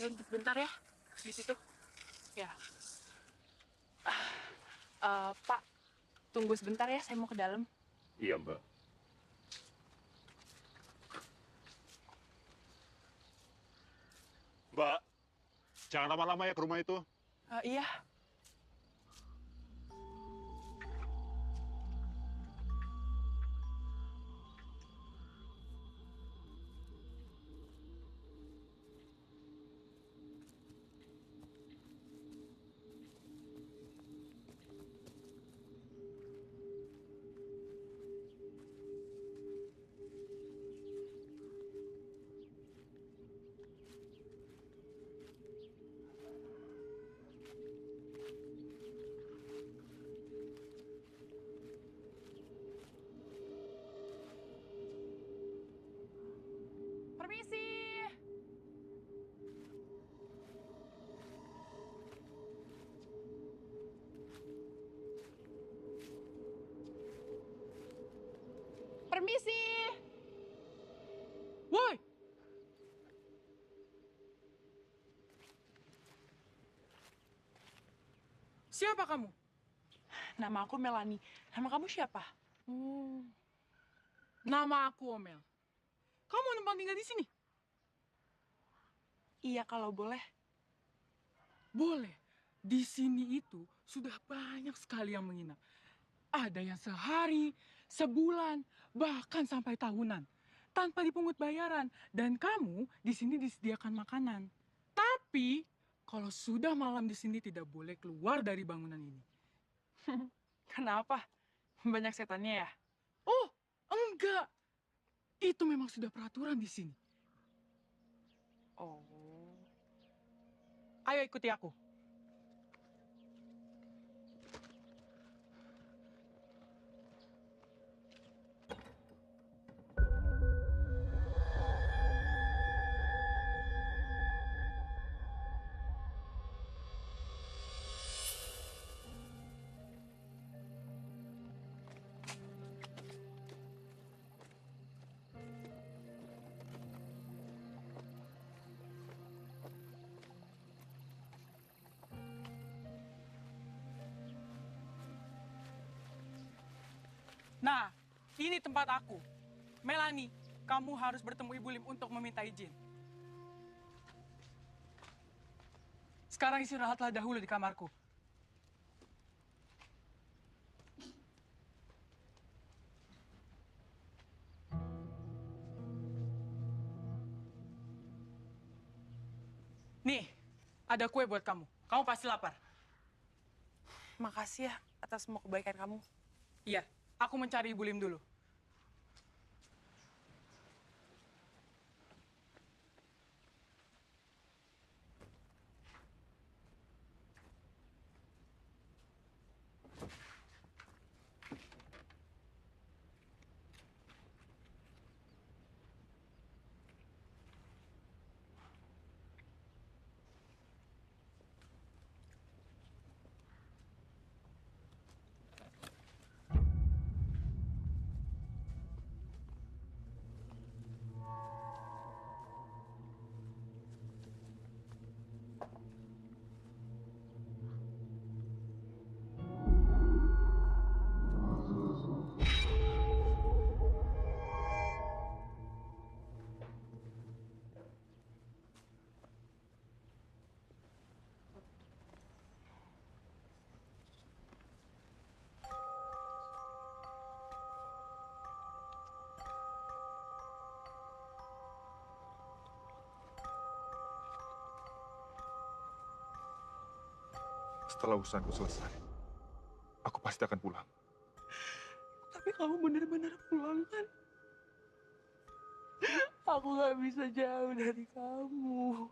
Berhenti sebentar ya, di situ. Ya. Pak, tunggu sebentar ya, saya mau ke dalam. Iya, Mbak. Mbak, jangan lama-lama ya ke rumah itu. Iya. Permisi. Permisi. Woi. Siapa kamu? Nama aku Melanie. Nama kamu siapa? Nama aku Omel. Kamu mau numpang tinggal di sini? Iya, kalau boleh. Boleh. Di sini itu sudah banyak sekali yang menginap. Ada yang sehari, sebulan, bahkan sampai tahunan. Tanpa dipungut bayaran. Dan kamu di sini disediakan makanan. Tapi, kalau sudah malam di sini tidak boleh keluar dari bangunan ini. Kenapa? Banyak setannya ya? Oh, enggak. Itu memang sudah peraturan di sini. Oh. Ayo ikuti aku. Nah, ini tempat aku. Melanie, kamu harus bertemu Ibu Lim untuk meminta izin. Sekarang istirahatlah dahulu di kamarku. Nih, ada kue buat kamu. Kamu pasti lapar. Makasih ya atas semua kebaikan kamu. Iya, aku mencari Ibu Lim dulu. Setelah urusanku selesai, aku pasti akan pulang. Tapi kamu benar-benar pulang kan? Aku gak bisa jauh dari kamu.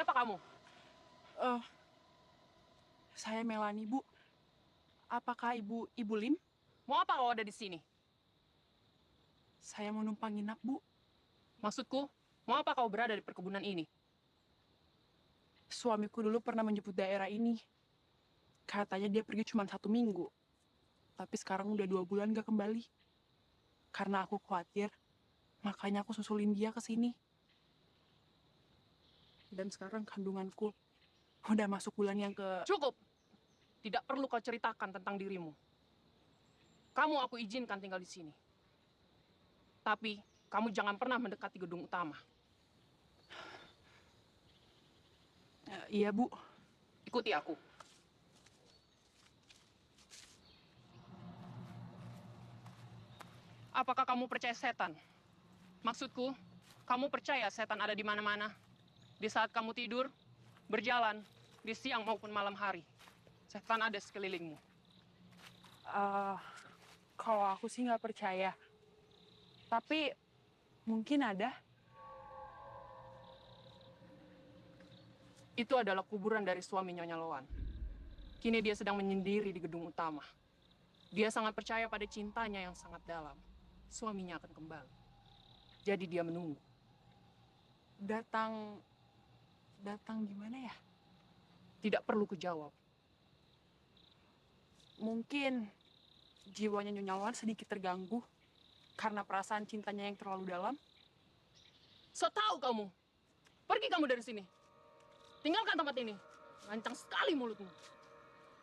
Siapa kamu? Eh, saya Melani, Bu. Apakah Ibu Lim? Mau apa kau ada di sini? Saya mau numpang nginap, Bu. Maksudku, mau apa kau berada di perkebunan ini? Suamiku dulu pernah menjemput daerah ini. Katanya dia pergi cuma 1 minggu. Tapi sekarang udah 2 bulan gak kembali. Karena aku khawatir, makanya aku susulin dia ke sini. Dan sekarang kandunganku udah masuk bulan yang ke... Cukup! Tidak perlu kau ceritakan tentang dirimu. Kamu aku izinkan tinggal di sini. Tapi, kamu jangan pernah mendekati gedung utama. Iya, Bu. Ikuti aku. Apakah kamu percaya setan? Maksudku, kamu percaya setan ada di mana-mana? Di saat kamu tidur, berjalan, di siang maupun malam hari. Setan ada sekelilingmu. Kalau aku sih nggak percaya. Tapi mungkin ada. Itu adalah kuburan dari suami Nyonya Loan. Kini dia sedang menyendiri di gedung utama. Dia sangat percaya pada cintanya yang sangat dalam. Suaminya akan kembali. Jadi dia menunggu. Datang gimana ya? Tidak perlu kujawab. Mungkin jiwanya Nyonya Loan sedikit terganggu karena perasaan cintanya yang terlalu dalam. So tahu kamu. Pergi kamu dari sini. Tinggalkan tempat ini. Lancang sekali mulutmu.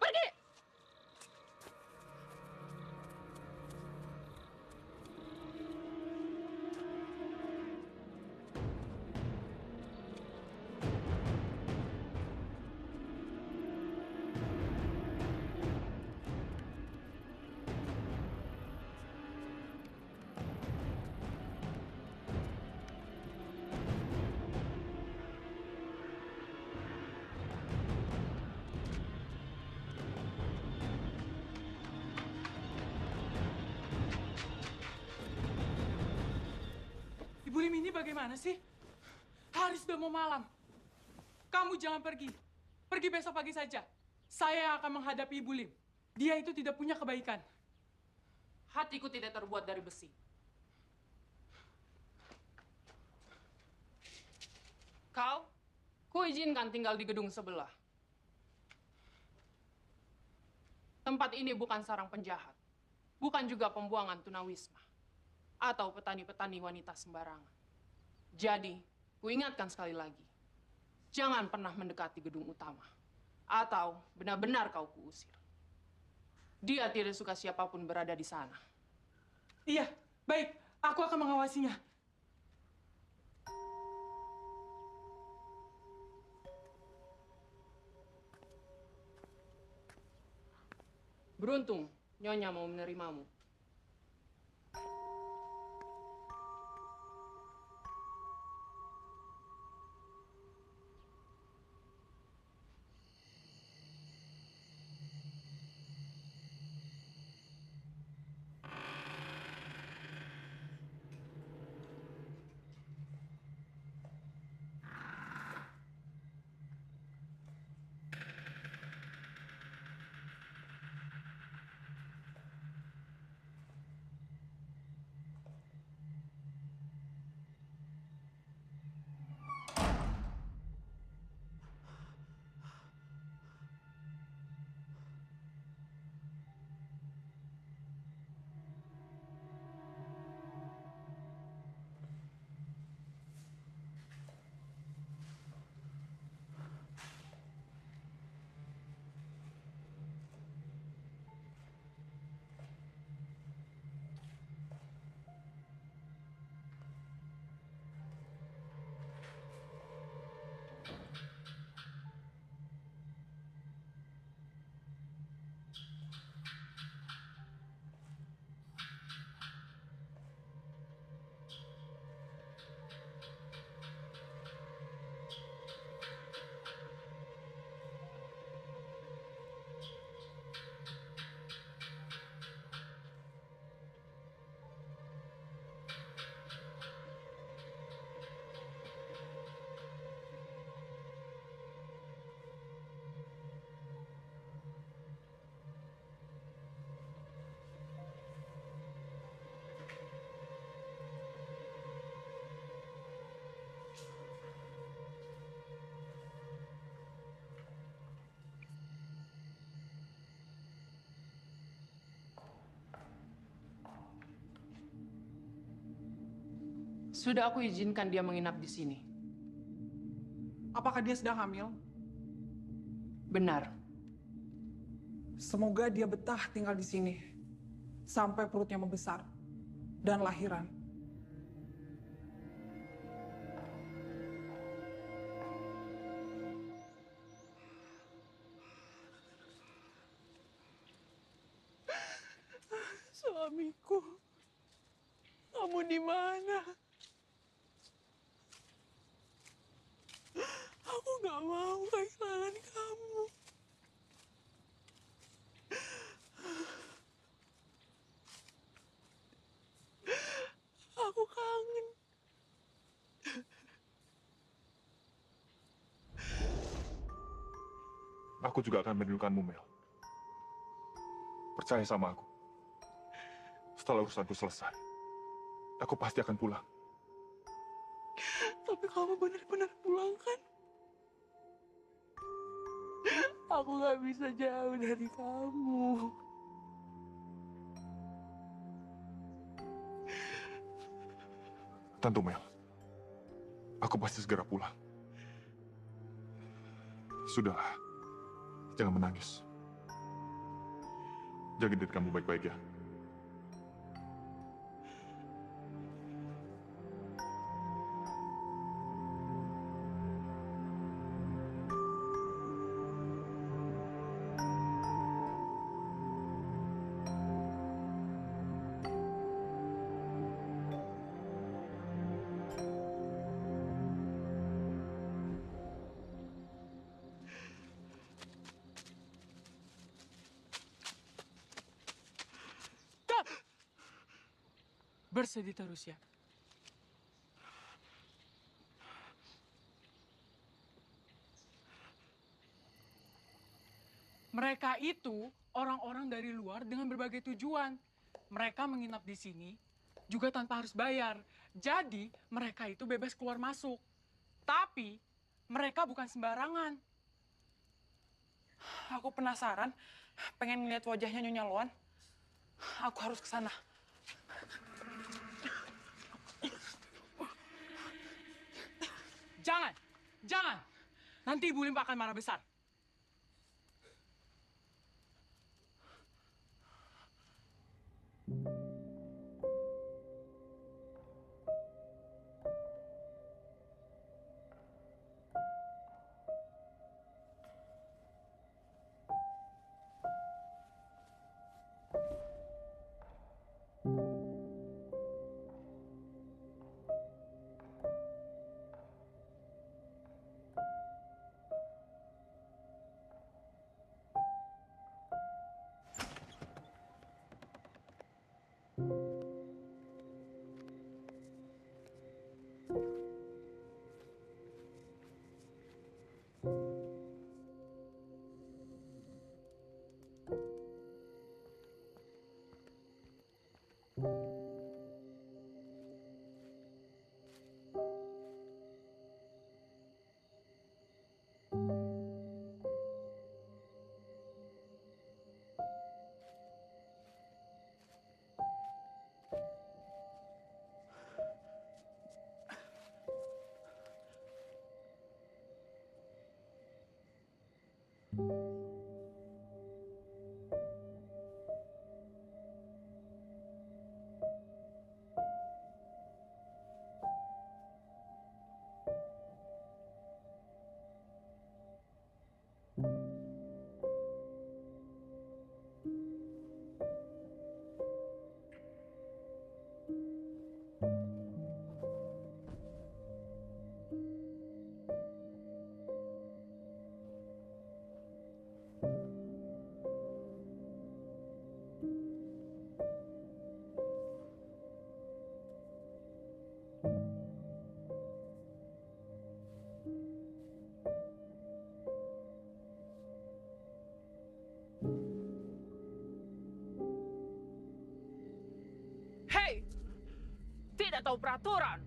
Pergi! Ibu Lim ini bagaimana sih? Hari sudah mau malam. Kamu jangan pergi. Pergi besok pagi saja. Saya akan menghadapi Ibu Lim. Dia itu tidak punya kebaikan. Hatiku tidak terbuat dari besi. Kau, kuizinkan tinggal di gedung sebelah. Tempat ini bukan sarang penjahat. Bukan juga pembuangan tunawisma. Atau petani-petani wanita sembarangan. Jadi, kuingatkan sekali lagi. Jangan pernah mendekati gedung utama. Atau benar-benar kau kuusir. Dia tidak suka siapapun berada di sana. Iya, baik. Aku akan mengawasinya. Beruntung, Nyonya mau menerimamu. Sudah aku izinkan dia menginap di sini. Apakah dia sedang hamil? Benar. Semoga dia betah tinggal di sini sampai perutnya membesar dan lahiran. Suamiku, kamu di mana? Aku gak mau kehilangan kamu. Aku kangen. Aku juga akan merindukanmu, Mel. Percaya sama aku. Setelah urusanku selesai, aku pasti akan pulang. Tapi kamu benar-benar pulang kan? Aku gak bisa jauh dari kamu. Tentu, Mel. Aku pasti segera pulang. Sudahlah. Jangan menangis. Jaga diri kamu baik-baik ya. Bersedih terus ya. Mereka itu orang-orang dari luar dengan berbagai tujuan. Mereka menginap di sini juga tanpa harus bayar. Jadi mereka itu bebas keluar masuk. Tapi mereka bukan sembarangan. Aku penasaran, pengen ngeliat wajahnya Nyonya Loan. Aku harus ke sana. Jangan, jangan. Nanti Ibu Limpa akan marah besar. Hei, tidak tahu peraturan.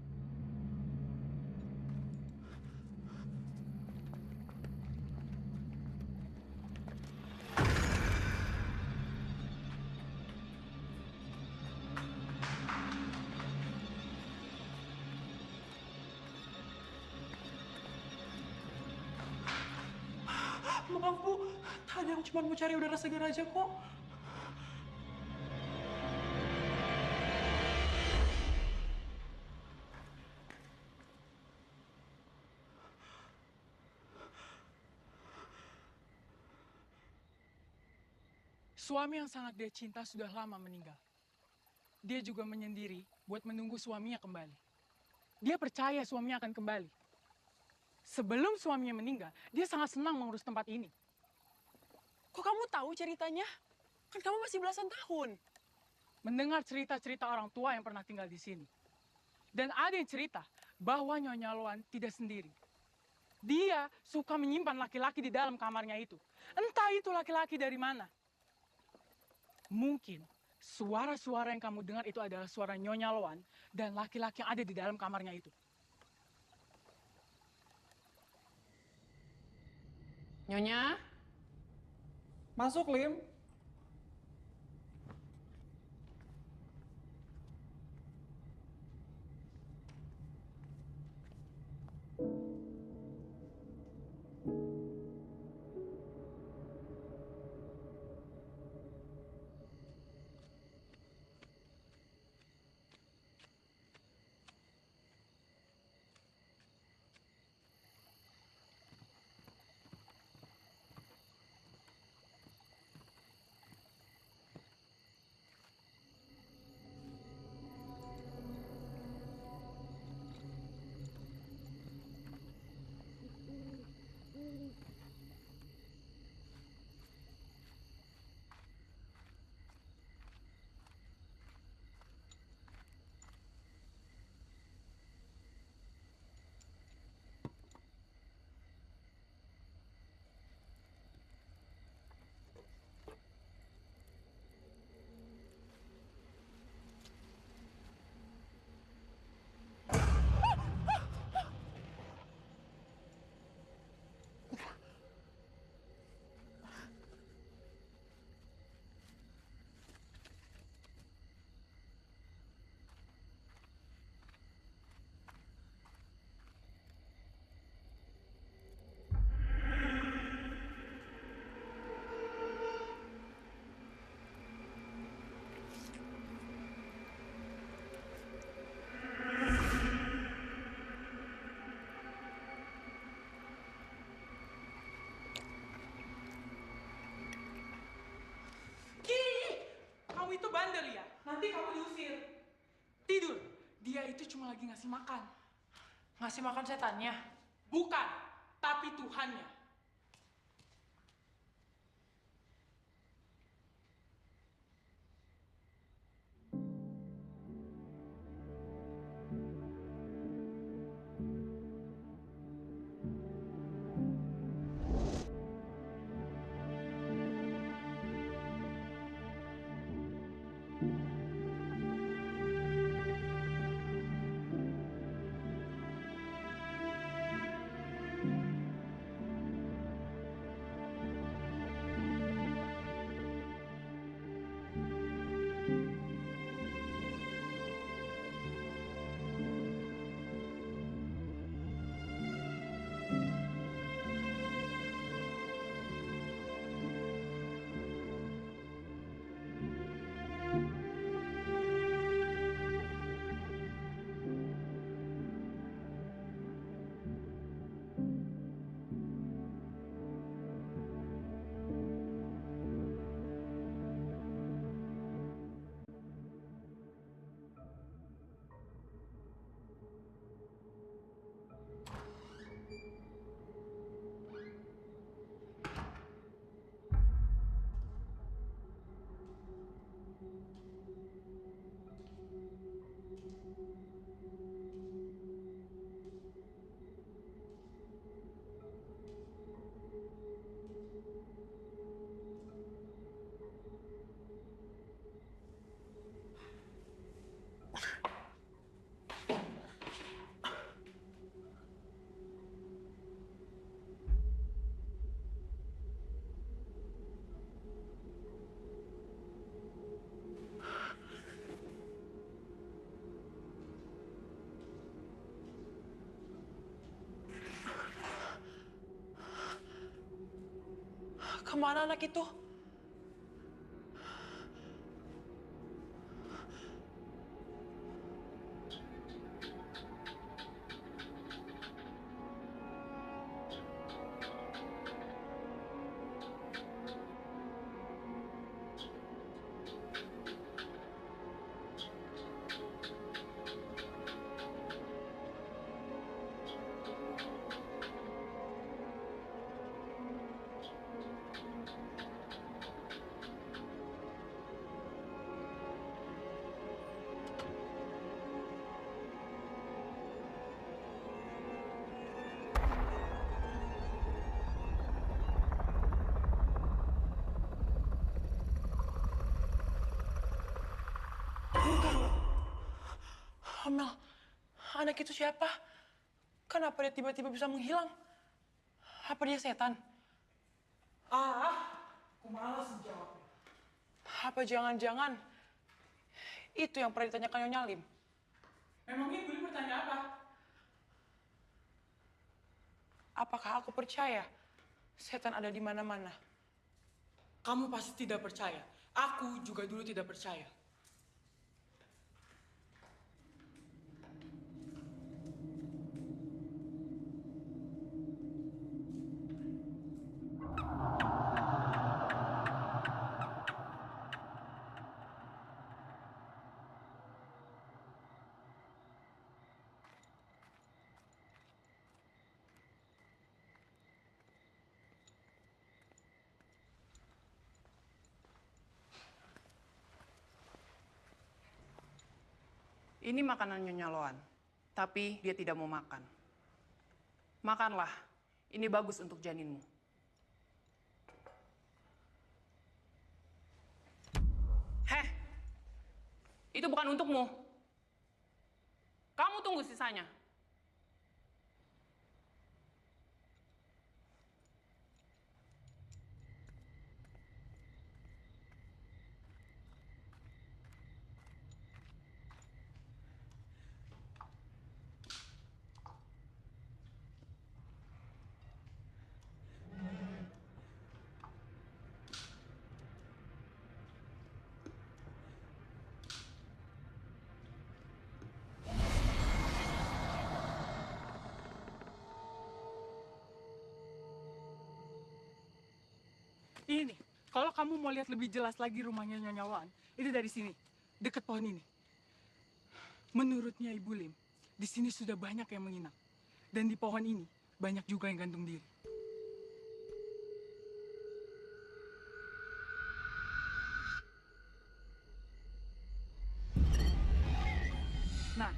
Maaf, Bu. Tadi aku cuma mau cari udara segar aja kok. Suami yang sangat dia cinta sudah lama meninggal. Dia juga menyendiri buat menunggu suaminya kembali. Dia percaya suaminya akan kembali. Sebelum suaminya meninggal, dia sangat senang mengurus tempat ini. Kok kamu tahu ceritanya? Kan kamu masih belasan tahun. Mendengar cerita-cerita orang tua yang pernah tinggal di sini. Dan ada yang cerita bahwa Nyonya Loan tidak sendiri. Dia suka menyimpan laki-laki di dalam kamarnya itu. Entah itu laki-laki dari mana. Mungkin suara-suara yang kamu dengar itu adalah suara Nyonya Loan dan laki-laki yang ada di dalam kamarnya itu. Nyonya, Masuk, Lim. Kamu itu bandel ya? Nanti kamu diusir. Tidur. Dia itu cuma lagi ngasih makan. Ngasih makan setannya. Bukan, tapi Tuhannya. Kemana anak itu? Amel, anak itu siapa? Kenapa dia tiba-tiba bisa menghilang? Apa dia setan? Aku malas menjawabnya. Apa jangan-jangan itu yang pernah ditanyakan Nyonya Lim? Memangnya Ibu Lim bertanya apa? Apakah aku percaya setan ada di mana-mana? Kamu pasti tidak percaya. Aku juga dulu tidak percaya. Ini makanan Nyonya Loan, tapi dia tidak mau makan. Makanlah, ini bagus untuk janinmu. Heh, itu bukan untukmu. Kamu tunggu sisanya. Ini, kalau kamu mau lihat lebih jelas lagi rumahnya Nyonya Wan, itu dari sini, dekat pohon ini. Menurutnya Ibu Lim, di sini sudah banyak yang menginap. Dan di pohon ini, banyak juga yang gantung diri. Nah,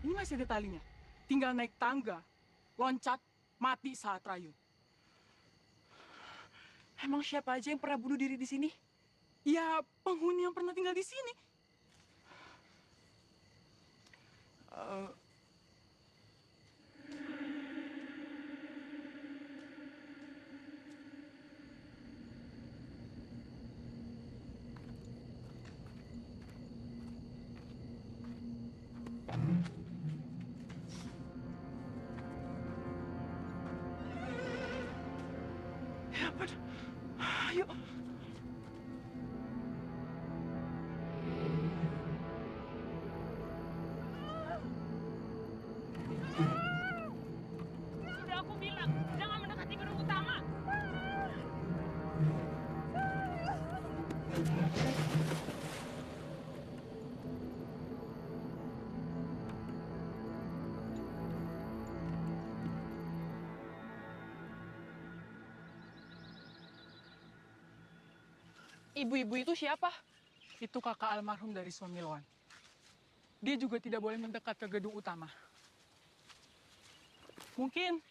ini masih ada talinya. Tinggal naik tangga, loncat, mati saat rayu. Emang siapa aja yang pernah bunuh diri di sini? Ya, penghuni yang pernah tinggal di sini. Ya ampun. Ayo. Sudah aku bilang, jangan mendekati gedung utama. Ibu-ibu itu siapa? Itu kakak almarhum dari suami Loan. Dia juga tidak boleh mendekat ke gedung utama. Mungkin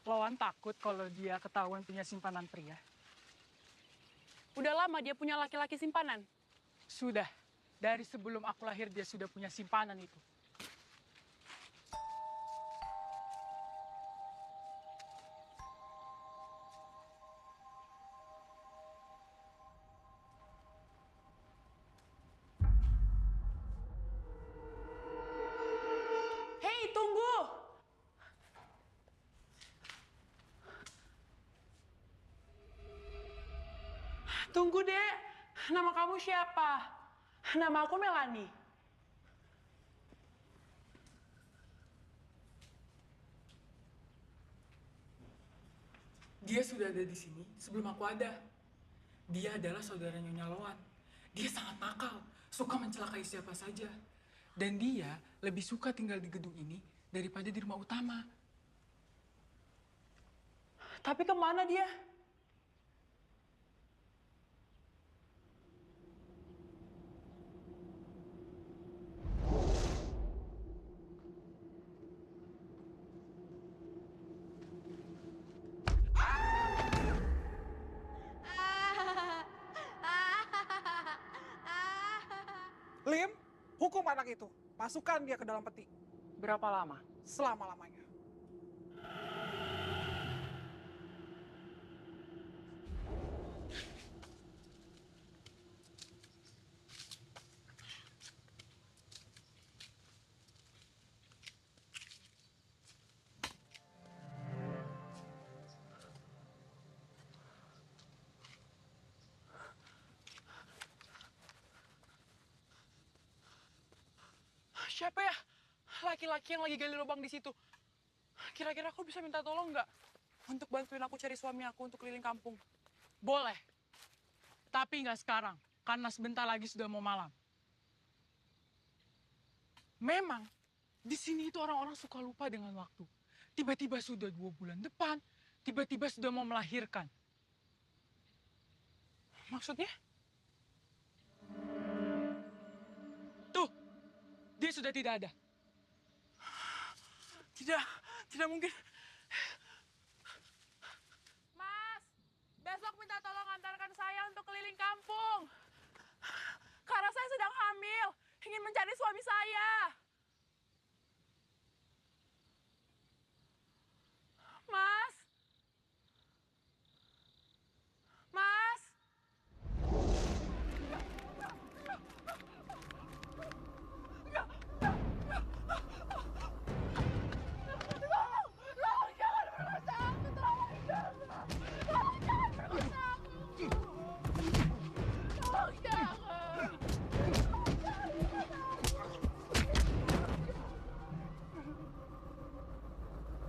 Loan takut kalau dia ketahuan punya simpanan pria. Udah lama dia punya laki-laki simpanan. Sudah, dari sebelum aku lahir dia sudah punya simpanan itu. Hei, tunggu! Tunggu, Dek. Nama kamu siapa? Nama aku Melanie. Dia sudah ada di sini sebelum aku ada. Dia adalah saudara Nyonya Loan. Dia sangat nakal, suka mencelakai siapa saja. Dan dia lebih suka tinggal di gedung ini daripada di rumah utama. Tapi kemana dia? Lim, hukum anak itu. Masukkan dia ke dalam peti. Berapa lama? Selama-lamanya. Siapa ya? Laki-laki yang lagi gali lubang di situ. Kira-kira aku bisa minta tolong nggak? Untuk bantuin aku cari suami aku untuk keliling kampung. Boleh. Tapi nggak sekarang, karena sebentar lagi sudah mau malam. Memang, di sini itu orang-orang suka lupa dengan waktu. Tiba-tiba sudah 2 bulan depan, tiba-tiba sudah mau melahirkan. Maksudnya? Tuh, dia sudah tidak ada. Tidak mungkin. Mas, besok minta tolong antarkan saya untuk keliling kampung. Karena saya sedang hamil, ingin mencari suami saya. Mas. Mas.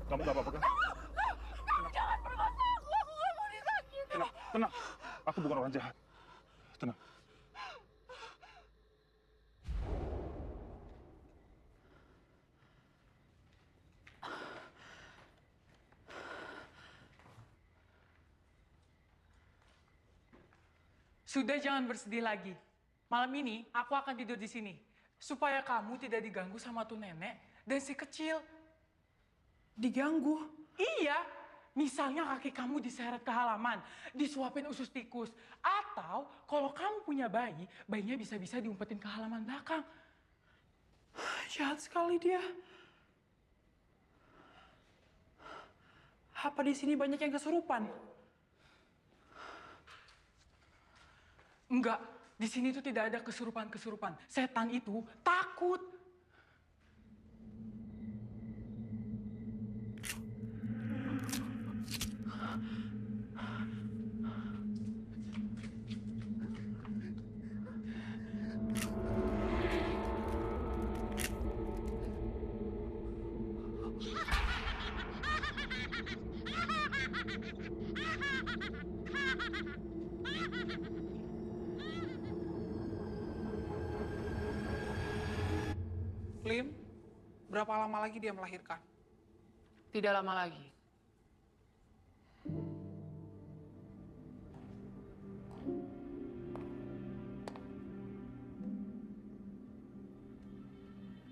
Kamu gak apa-apa kan? Jangan perkosa aku gak mau disakiti. Tenang, tenang. Aku bukan orang jahat. Tenang. Sudah, jangan bersedih lagi. Malam ini aku akan tidur di sini. Supaya kamu tidak diganggu sama tuh nenek dan si kecil. Diganggu? Iya, misalnya kaki kamu diseret ke halaman, disuapin usus tikus. Atau kalau kamu punya bayi, bayinya bisa-bisa diumpetin ke halaman belakang. Jahat sekali dia. Apa di sini banyak yang kesurupan? Enggak, di sini tuh tidak ada kesurupan-kesurupan. Setan itu takut. Lim, berapa lama lagi dia melahirkan? Tidak lama lagi.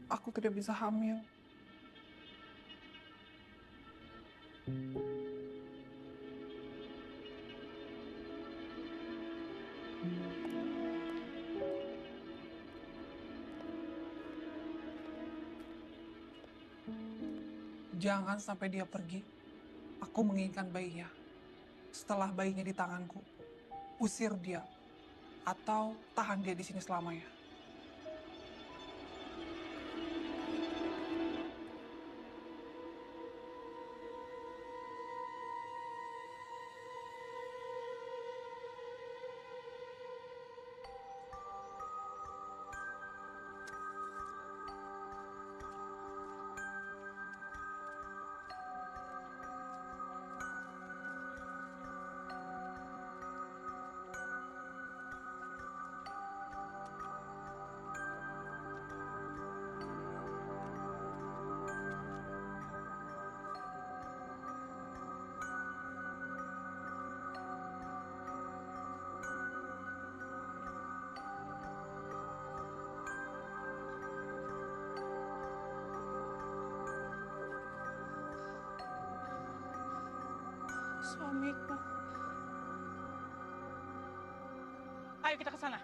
Aku tidak bisa hamil. Jangan sampai dia pergi. Aku menginginkan bayinya. Setelah bayinya di tanganku, usir dia. Atau tahan dia di sini selamanya. Suamiku. Ayo kita ke sana.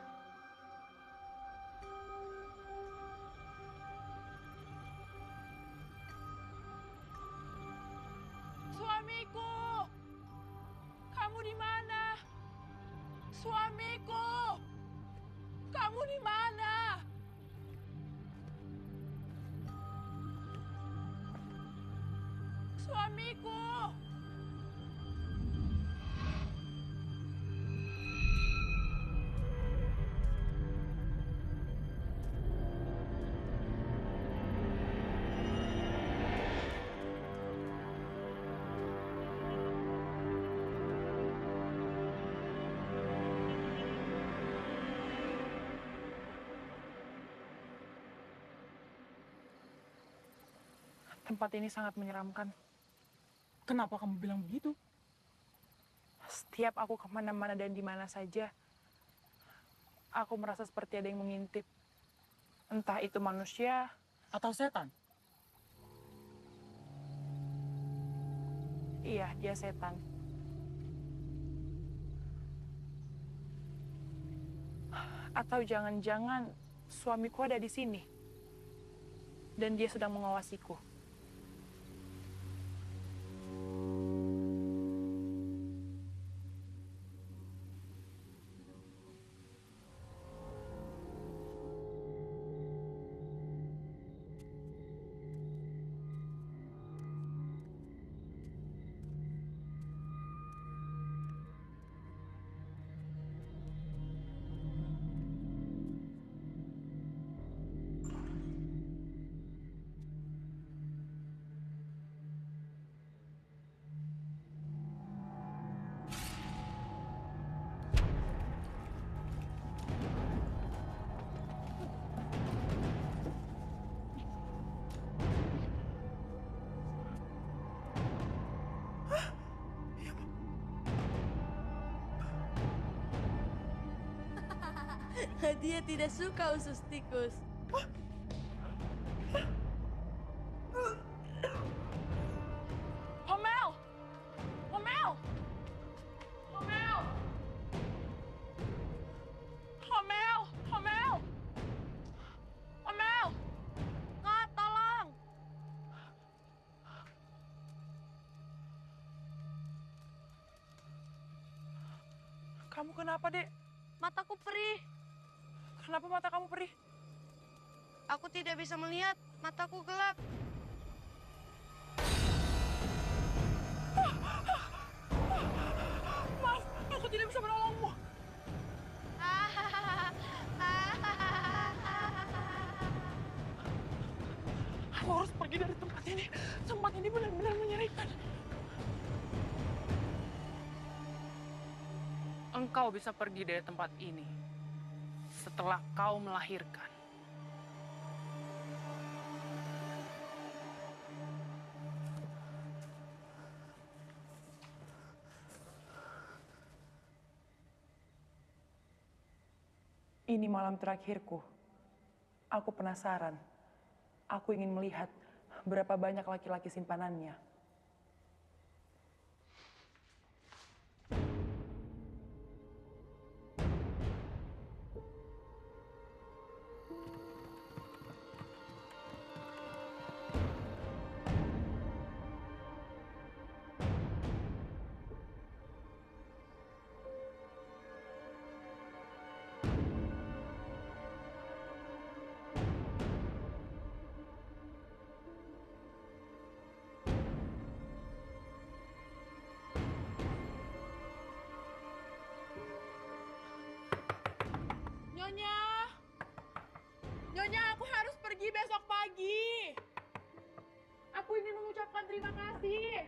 Suamiku! Kamu di mana? Suamiku! Kamu di mana? Suamiku! Tempat ini sangat menyeramkan. Kenapa kamu bilang begitu? Setiap aku kemana-mana dan di mana saja, aku merasa seperti ada yang mengintip. Entah itu manusia, Atau setan? iya dia setan. Atau jangan-jangan suamiku ada di sini. Dan dia sedang mengawasiku. Dia tidak suka usus tikus. Homel! Homel! Homel! Homel! Homel! Homel! Kak, tolong! Kamu kenapa, Dek? Mataku perih. Kenapa mata kamu perih? Aku tidak bisa melihat. Mataku gelap. Maaf, aku tidak bisa menolongmu. Aku harus pergi dari tempat ini. Tempat ini benar-benar menyerangkan. Engkau bisa pergi dari tempat ini setelah kau melahirkan. Ini malam terakhirku. Aku penasaran. Aku ingin melihat berapa banyak laki-laki simpanannya. Nyonya! Nyonya, aku harus pergi besok pagi. Aku ingin mengucapkan terima kasih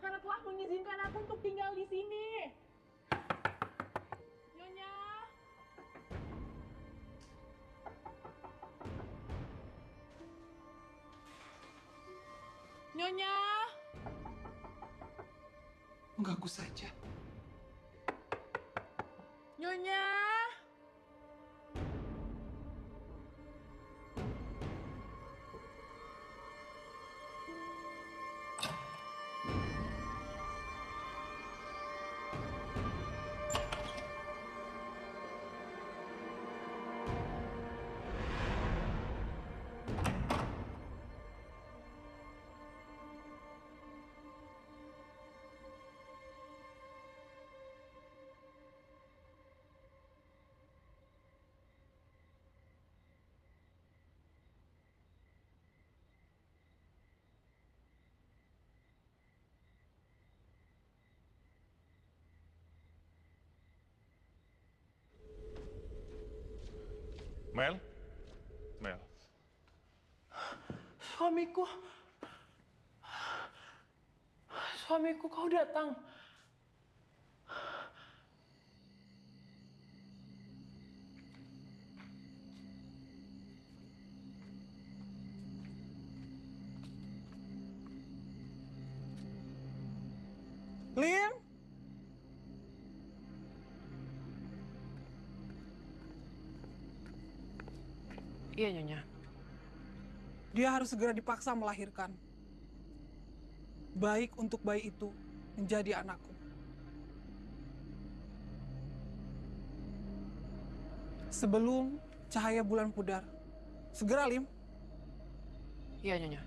karena telah mengizinkan aku untuk tinggal di sini. Nyonya! Nyonya! Mengganggu saja. Nyonya! Mel? Mel. Suamiku. Suamiku, kau datang. Lim, Iya, Nyonya. dia harus segera dipaksa melahirkan. Baik untuk bayi itu menjadi anakku. Sebelum cahaya bulan pudar. Segera, Lim. Iya, Nyonya.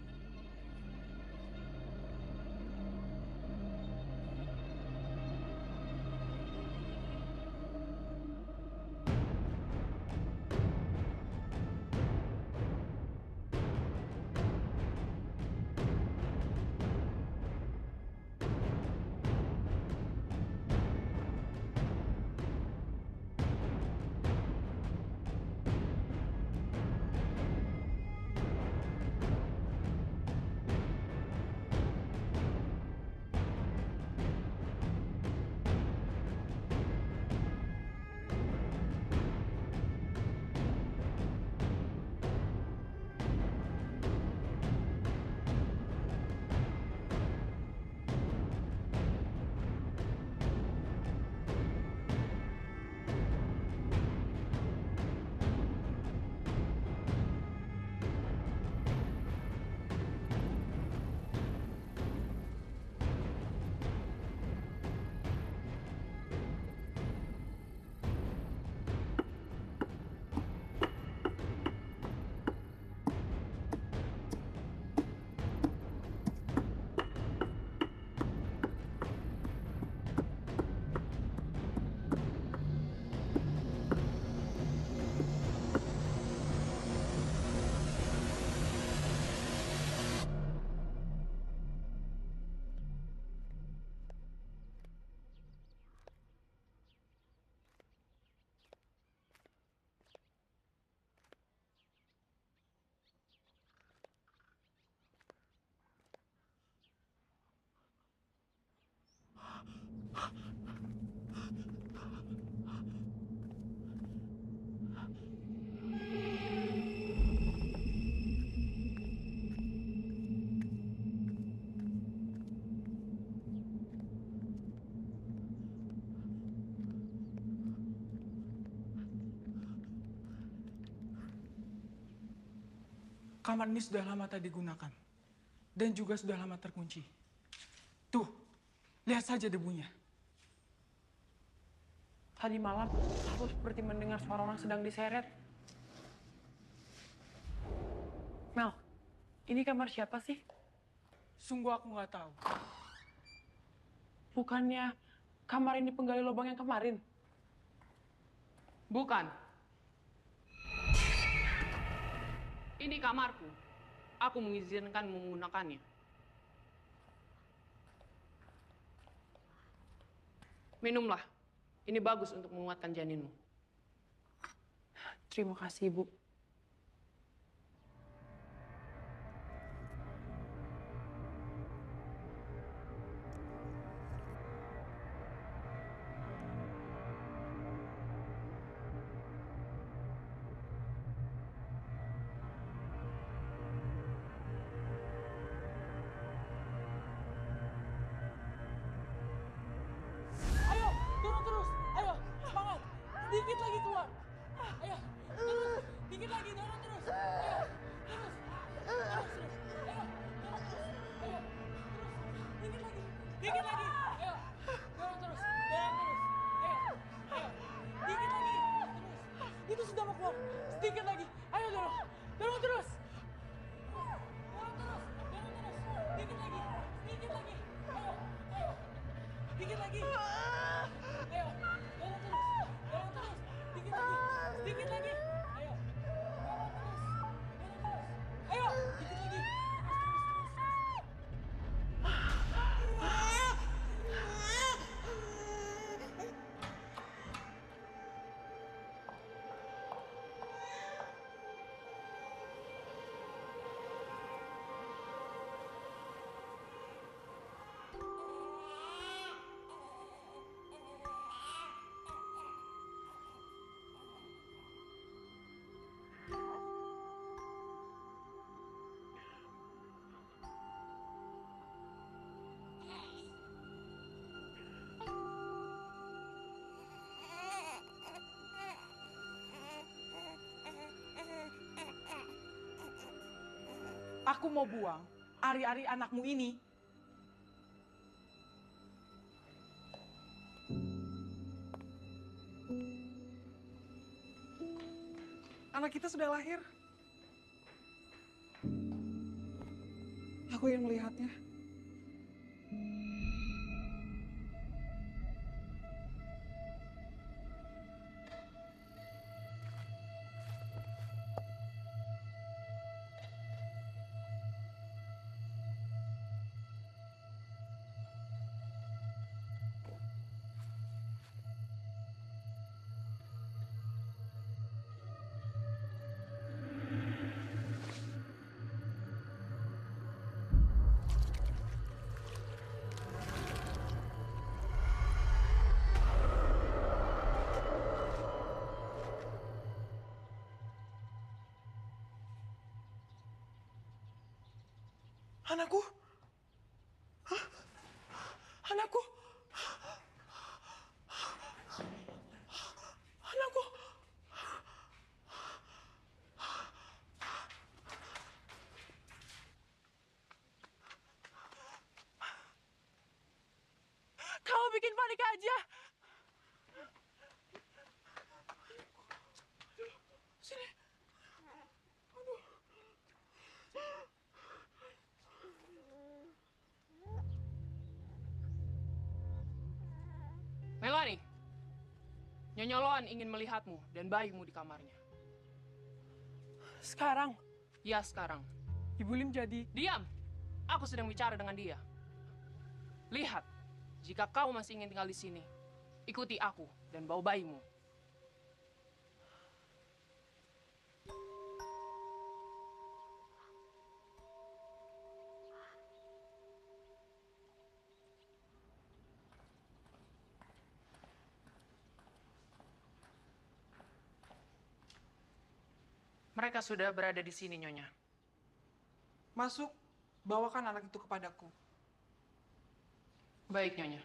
Kamar ini sudah lama tak digunakan. Dan juga sudah lama terkunci. Tuh, lihat saja debunya. Tadi malam, aku seperti mendengar suara orang sedang diseret. Mel, ini kamar siapa sih? Sungguh aku nggak tahu. Bukannya kamar ini penggali lubang yang kemarin? Bukan. Ini kamarku. Aku mengizinkan menggunakannya. Minumlah. Ini bagus untuk menguatkan janinmu. Terima kasih, Ibu. Ayo, turun terus. Ayo, semangat. Sedikit lagi keluar. Ayo, terus. Aku mau buang ari-ari anakmu ini. Anak kita sudah lahir. Aku yang melihatnya. Anakku? Hah? Anakku? Anakku? Kamu bikin panik aja. Sini. Melanie, Nyonya Loan ingin melihatmu dan bayimu di kamarnya. Sekarang, Ya, sekarang. Ibu Lim jadi... Diam! Aku sedang bicara dengan dia. Lihat, jika kau masih ingin tinggal di sini, ikuti aku dan bawa bayimu. Mereka sudah berada di sini, Nyonya. Masuk, bawakan anak itu kepadaku. Baik, Nyonya.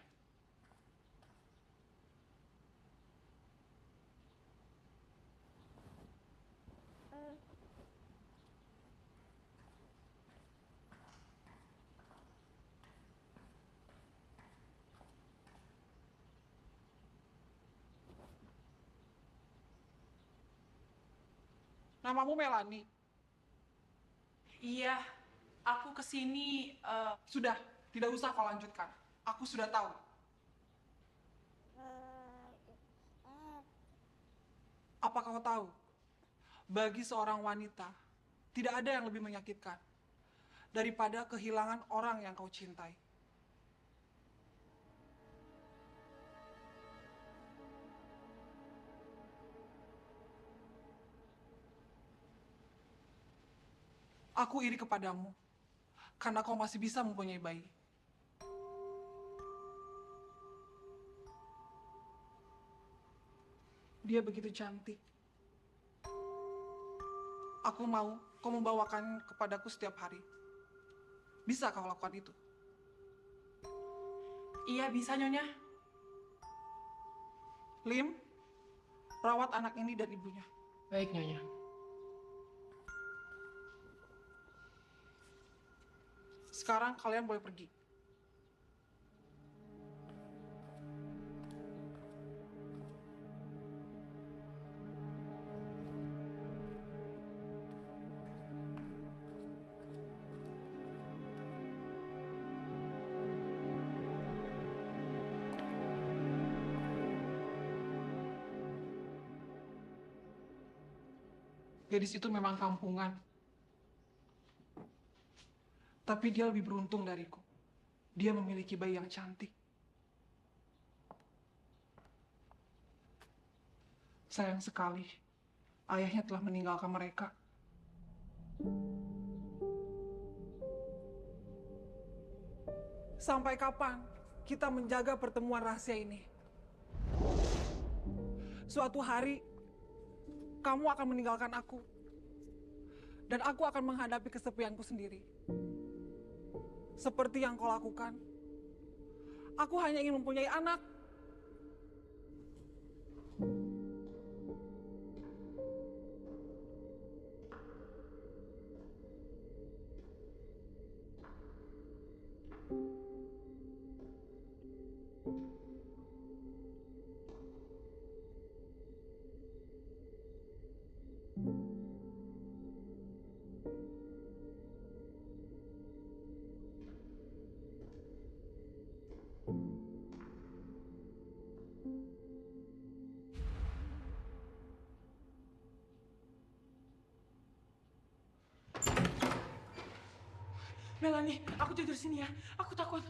Namamu Melanie. Iya, aku kesini... Sudah, tidak usah kau lanjutkan. Aku sudah tahu. Apa kau tahu? Bagi seorang wanita, tidak ada yang lebih menyakitkan daripada kehilangan orang yang kau cintai. Aku iri kepadamu, karena kau masih bisa mempunyai bayi. Dia begitu cantik. Aku mau kau membawakan kepadaku setiap hari. Bisa kau lakukan itu? Iya, bisa, Nyonya. Lim, rawat anak ini dan ibunya. Baik, Nyonya. Sekarang kalian boleh pergi. Gadis itu memang kampungan. Tapi dia lebih beruntung dariku. Dia memiliki bayi yang cantik. Sayang sekali, ayahnya telah meninggalkan mereka. Sampai kapan kita menjaga pertemuan rahasia ini? Suatu hari, kamu akan meninggalkan aku. Dan aku akan menghadapi kesepianku sendiri. Seperti yang kau lakukan. Aku hanya ingin mempunyai anak. Melanie, aku tidur sini ya. Aku takut.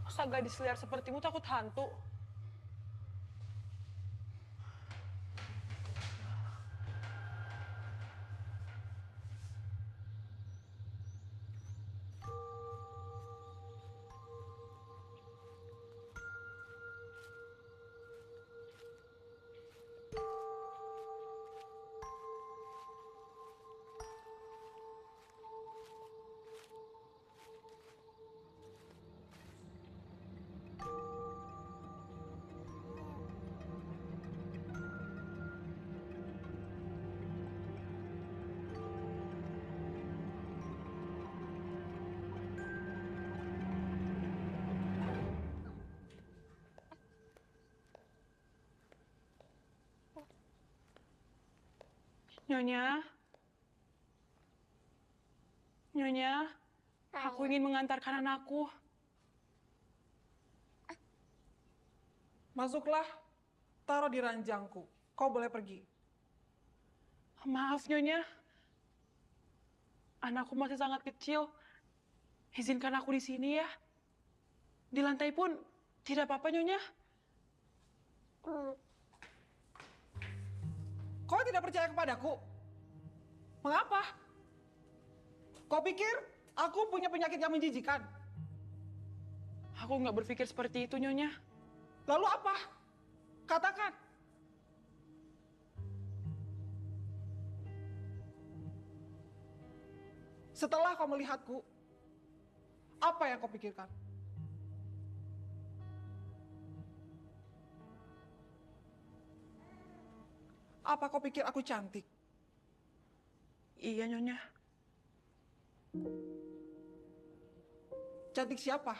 Masa gadis liar sepertimu takut hantu? Nyonya, Nyonya, aku ingin mengantarkan anakku. Masuklah, taruh di ranjangku. Kau boleh pergi. Maaf, Nyonya. Anakku masih sangat kecil. Izinkan aku di sini ya. Di lantai pun tidak apa-apa, Nyonya. Kau tidak percaya kepadaku? Mengapa? Kau pikir aku punya penyakit yang menjijikan? Aku nggak berpikir seperti itu, Nyonya. Lalu apa? Katakan. Setelah kau melihatku, apa yang kau pikirkan? Apa kau pikir aku cantik? Iya, Nyonya. Cantik siapa?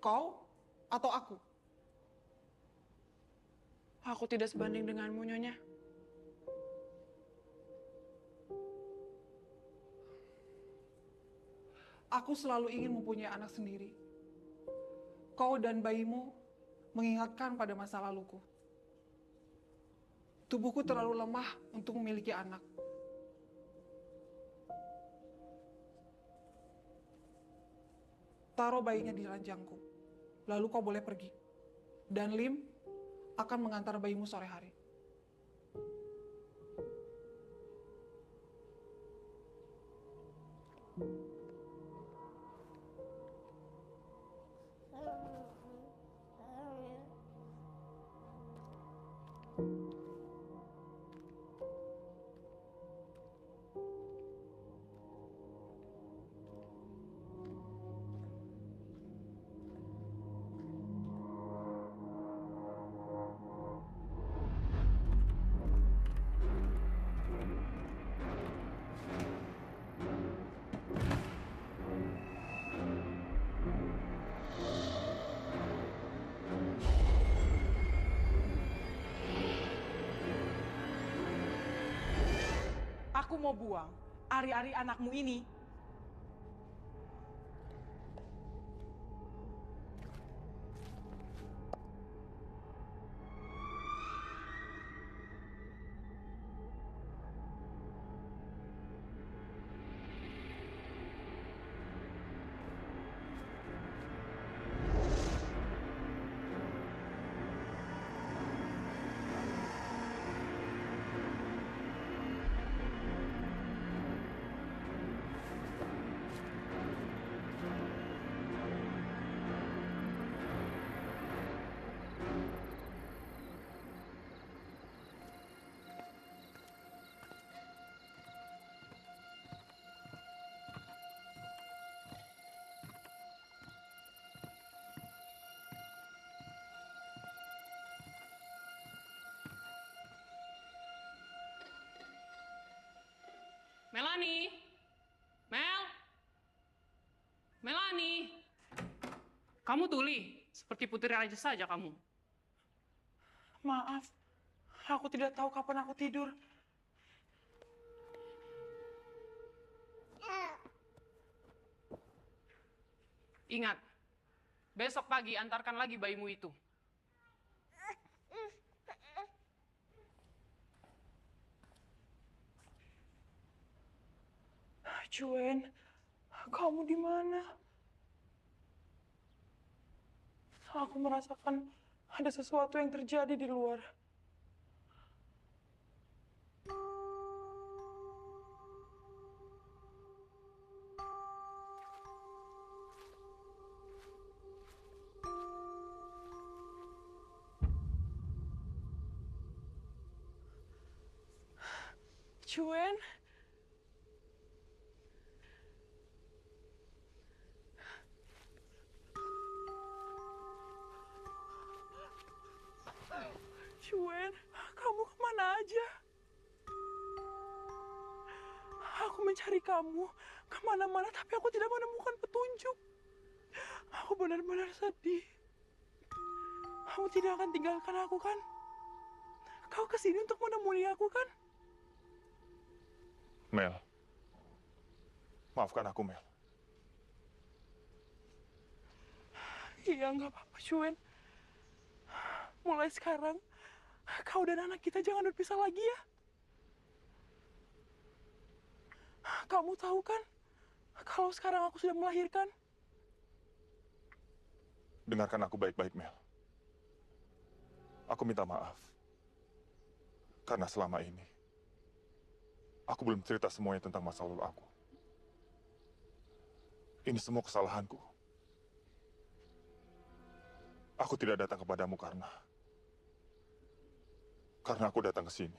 Kau atau aku? Aku tidak sebanding denganmu, Nyonya. Aku selalu ingin mempunyai anak sendiri. Kau dan bayimu mengingatkan pada masa laluku. Tubuhku terlalu lemah untuk memiliki anak. Taruh bayinya di ranjangku, lalu kau boleh pergi. Dan Lim akan mengantar bayimu sore hari. Aku mau buang ari-ari anakmu ini. Melanie? Mel? Melanie? Kamu tuli, seperti putri raja saja kamu. Maaf, aku tidak tahu kapan aku tidur. Ingat, besok pagi antarkan lagi bayimu itu. Cuen, kamu di mana? Aku merasakan ada sesuatu yang terjadi di luar. Cuen? Cuen, kamu kemana aja? Aku mencari kamu kemana-mana, tapi aku tidak menemukan petunjuk. Aku benar-benar sedih. Kamu tidak akan tinggalkan aku, kan? Kau kesini untuk menemui aku, kan? Mel. Maafkan aku, Mel. Iya, nggak apa-apa, Cuen. Mulai sekarang, kau dan anak kita jangan berpisah lagi ya. Kamu tahu kan, kalau sekarang aku sudah melahirkan. Dengarkan aku baik-baik, Mel. Aku minta maaf. Karena selama ini, aku belum cerita semuanya tentang masa lalu aku. Ini semua kesalahanku. Aku tidak datang kepadamu karena aku datang ke sini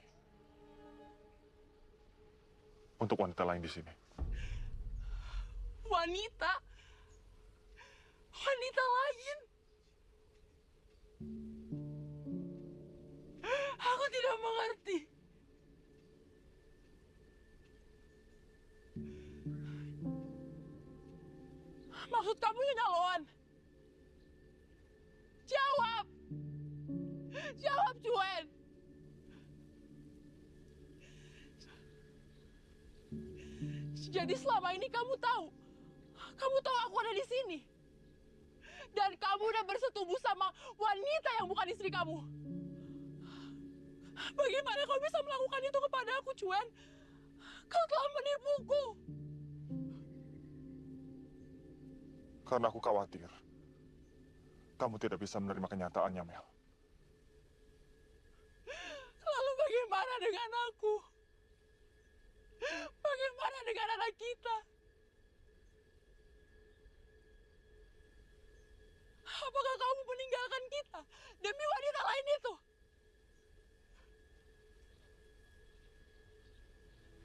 untuk wanita lain di sini. Wanita? Wanita lain? Aku tidak mengerti. Maksud kamu Nyonya Loan? Jawab! Jawab, Cuen! Jadi selama ini kamu tahu aku ada di sini. Dan kamu udah bersetubuh sama wanita yang bukan istri kamu. Bagaimana kau bisa melakukan itu kepada aku, Cuen? Kau telah menipuku. Karena aku khawatir kamu tidak bisa menerima kenyataannya, Mel. Lalu bagaimana dengan aku? Bagaimana dengan anak kita? Apakah kamu meninggalkan kita demi wanita lain itu?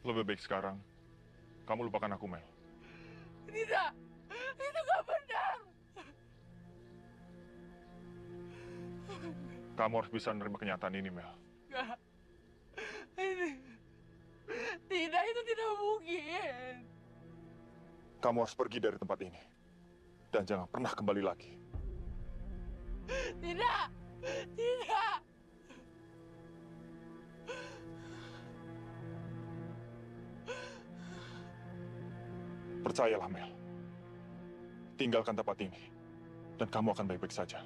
Lebih baik sekarang, kamu lupakan aku, Mel. Tidak, itu gak benar. Kamu harus bisa menerima kenyataan ini, Mel. Gak, tidak, itu tidak mungkin. Kamu harus pergi dari tempat ini. Dan jangan pernah kembali lagi. Tidak, tidak. Percayalah, Mel. Tinggalkan tempat ini. Dan kamu akan baik-baik saja.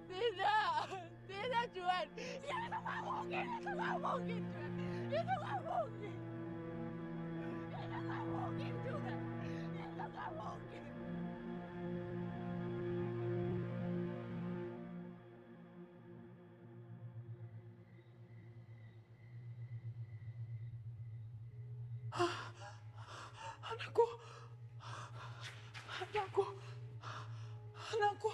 Tidak, tidak, Juan. Ya, itu gak mungkin, Juan. Itu gak mungkin. Itu gak mungkin, Juan. Itu gak mungkin. Anakku. Anakku. Anakku.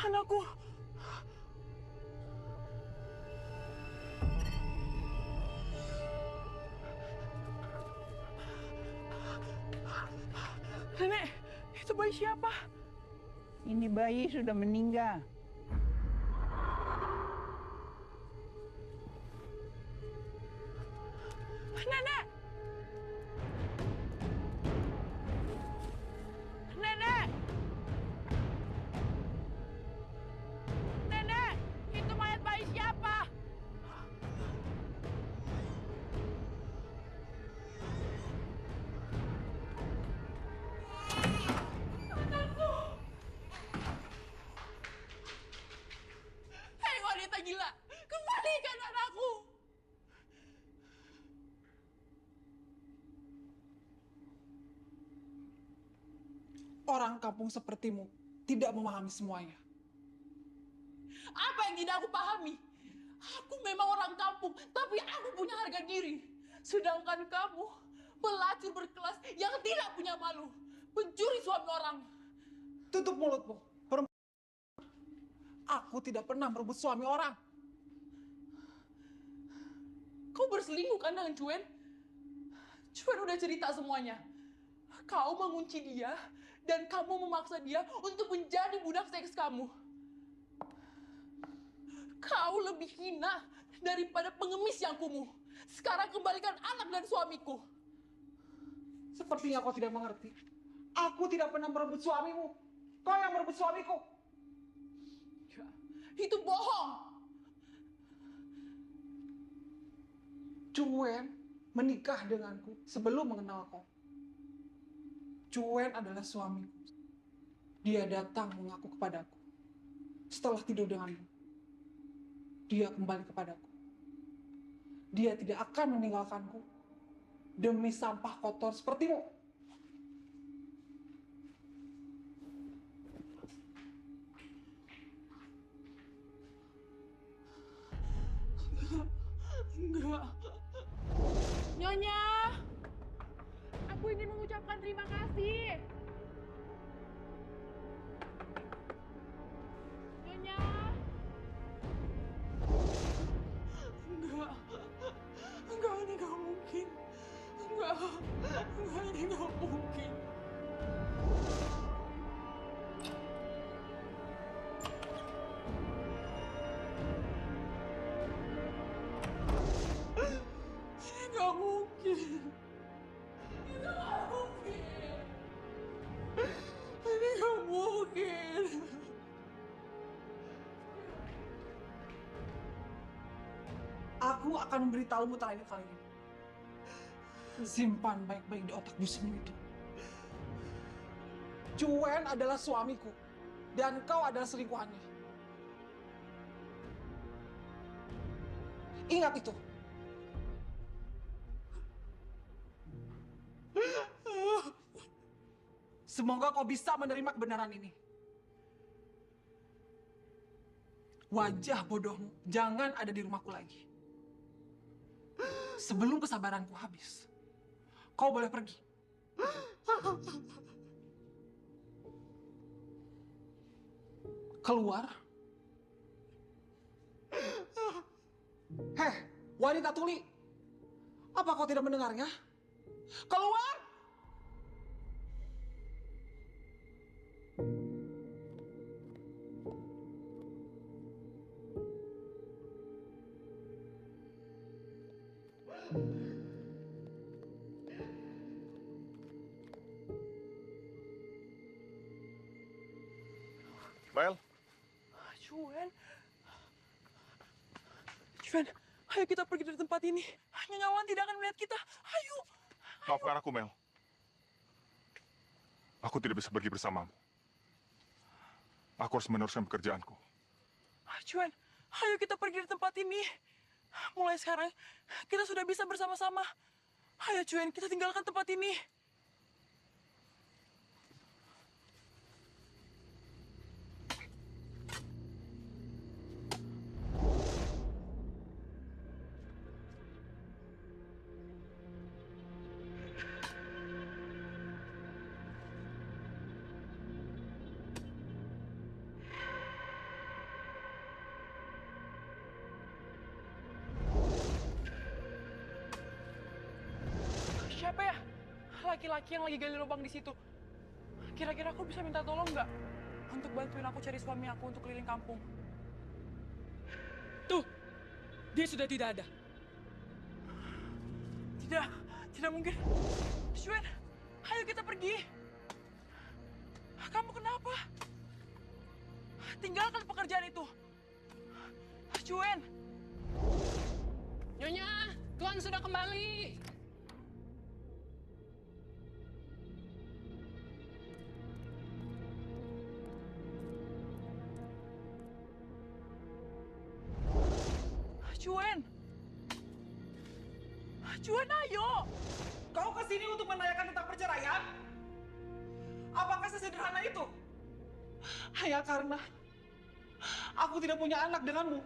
Anakku. Nenek, itu bayi siapa? Ini bayi sudah meninggal. Nenek! Nenek! Nenek! Itu mayat bayi siapa? Orang kampung sepertimu tidak memahami semuanya. Apa yang tidak aku pahami? Aku memang orang kampung, tapi aku punya harga diri. Sedangkan kamu, pelacur berkelas yang tidak punya malu. Pencuri suami orang. Tutup mulutmu. Aku tidak pernah merebut suami orang. Kau berselingkuh kan dengan Cuen? Cuen udah cerita semuanya. Kau mengunci dia, dan kamu memaksa dia untuk menjadi budak seks kamu. Kau lebih hina daripada pengemis yang kumuh. Sekarang kembalikan anak dan suamiku. Sepertinya kau tidak mengerti. Aku tidak pernah merebut suamimu. Kau yang merebut suamiku. Ya, itu bohong. Cuen menikah denganku sebelum mengenal kau. Cuen adalah suamiku. Dia datang mengaku kepadaku. Setelah tidur denganmu, dia kembali kepadaku. Dia tidak akan meninggalkanku demi sampah kotor sepertimu. Enggak. Nyonya, aku ingin mengucapkan terima kasih. Nyonya. Enggak, ini gak mungkin. Enggak, ini gak mungkin. Ini gak mungkin. Ini gak mungkin. Ini gak mungkin. Aku akan memberitahumu terakhir kali ini. Simpan baik-baik di otak busukmu itu. Cuen adalah suamiku, dan kau adalah selingkuhannya. Ingat itu. Semoga kau bisa menerima kebenaran ini. Wajah bodohmu jangan ada di rumahku lagi. Sebelum kesabaranku habis, kau boleh pergi. Keluar. Heh, wanita tuli. Apa kau tidak mendengarnya? Keluar! Mel, Cuen, ayo kita pergi dari tempat ini. Nyonya Wan tidak akan melihat kita. Ayo. maafkan aku, Mel. Aku tidak bisa pergi bersamamu. Aku harus meneruskan pekerjaanku. Cuen, ayo kita pergi dari tempat ini. Mulai sekarang, kita sudah bisa bersama-sama. Ayo Cuen, kita tinggalkan tempat ini. Siapa ya? Laki-laki yang lagi gali lubang di situ. Kira-kira aku bisa minta tolong nggak? Untuk bantuin aku cari suami aku untuk keliling kampung. Tuh, dia sudah tidak ada. Tidak mungkin. Cuen, ayo kita pergi. Kamu kenapa? Tinggalkan pekerjaan itu. Cuen. Nyonya, Tuan sudah kembali. Cuen, ayo. Kau kesini untuk menanyakan tentang perceraian? Apakah sesederhana itu. Hanya karena aku tidak punya anak denganmu.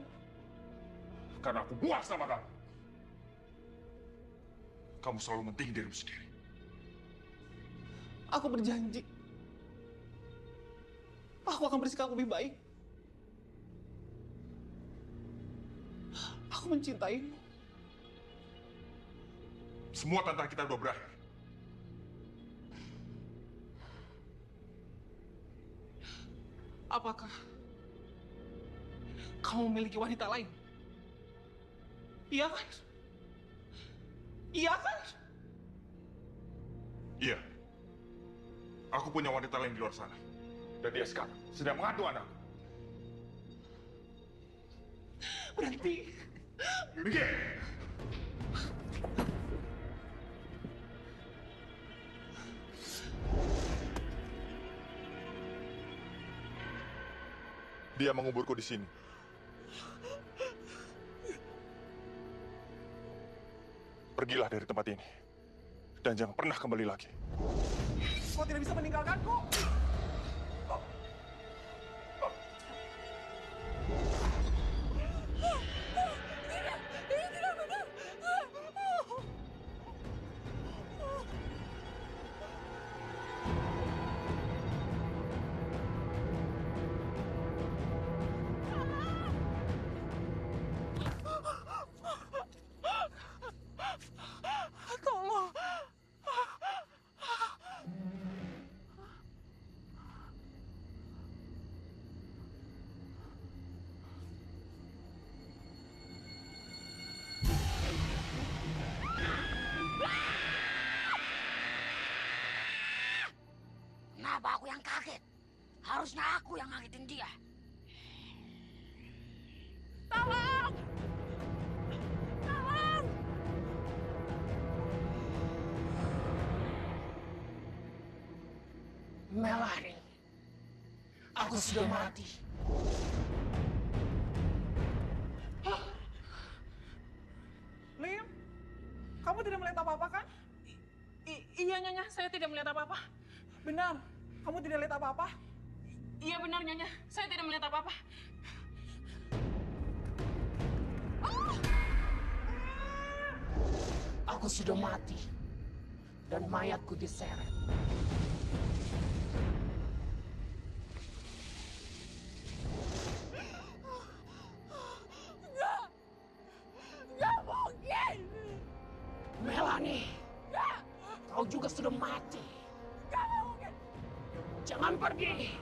Karena aku buat sama kamu. Kamu selalu mentinggi dirimu sendiri. Aku berjanji. Aku akan bersikap lebih baik. Aku mencintaimu. Semua tentang kita udah berakhir. Apakah kamu memiliki wanita lain? Iya kan? Iya kan? Iya. Aku punya wanita lain di luar sana. Dan dia sekarang sedang mengadu anakku. Berhenti. Minggir! Dia menguburku di sini. Pergilah dari tempat ini. Dan jangan pernah kembali lagi. Kau tidak bisa meninggalkanku. Ini tidak benar. Tolong. Kenapa aku yang kaget? Harusnya aku yang ngagetin dia. Tolong! Tolong! Melanie, aku sudah mati. Lim, kamu tidak melihat apa-apa kan? Iya, Nyonya, saya tidak melihat apa-apa. Benar, kamu tidak lihat apa-apa? Iya benar, Nyonya, saya tidak melihat apa-apa. Aku sudah mati dan mayatku diseret. Nggak mungkin! Melanie, kau juga sudah mati. Nggak mungkin! Jangan pergi.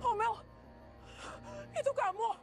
Oh, Mel! Itu kamu!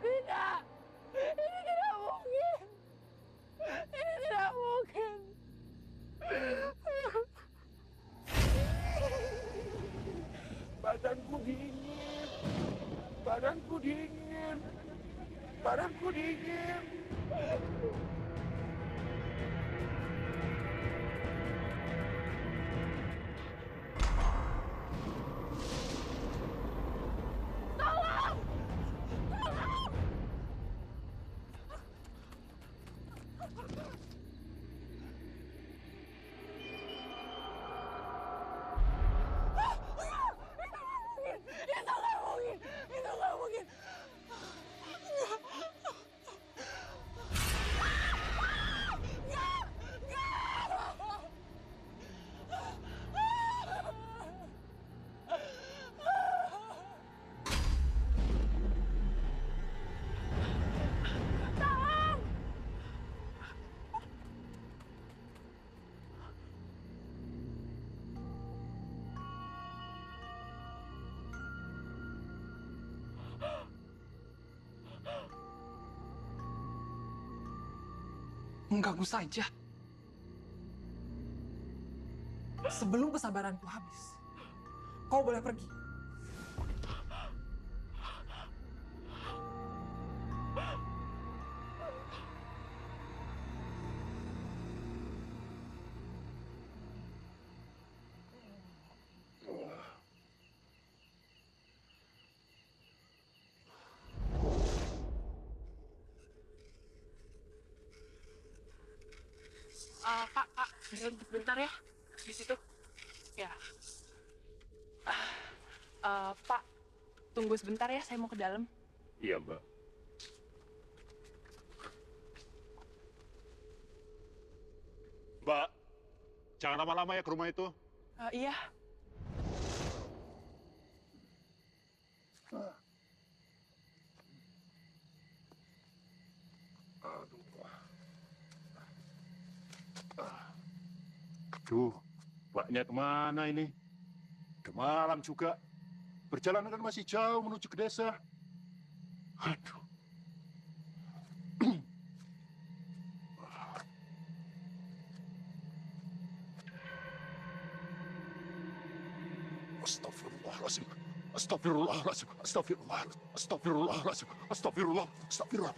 Tidak! Ini tidak mungkin! Ini tidak mungkin! Badanku dingin. Badanku dingin. Badanku dingin. Tolong! Tolong! Itu nggak mungkin! Itu nggak mungkin! mengganggu saja. Sebelum kesabaranku habis, kau boleh pergi. Pak, bentar ya. Di situ. Ya. Pak, tunggu sebentar ya, saya mau ke dalam. Iya, Mbak. Mbak, jangan lama-lama ya ke rumah itu. Iya. Aduh, Mbaknya kemana ini? Udah malam juga. Perjalanan kan masih jauh menuju ke desa. Aduh. Astagfirullahaladzim. Astagfirullahaladzim. Astagfirullah. Astagfirullahaladzim. Astagfirullah. Astagfirullah.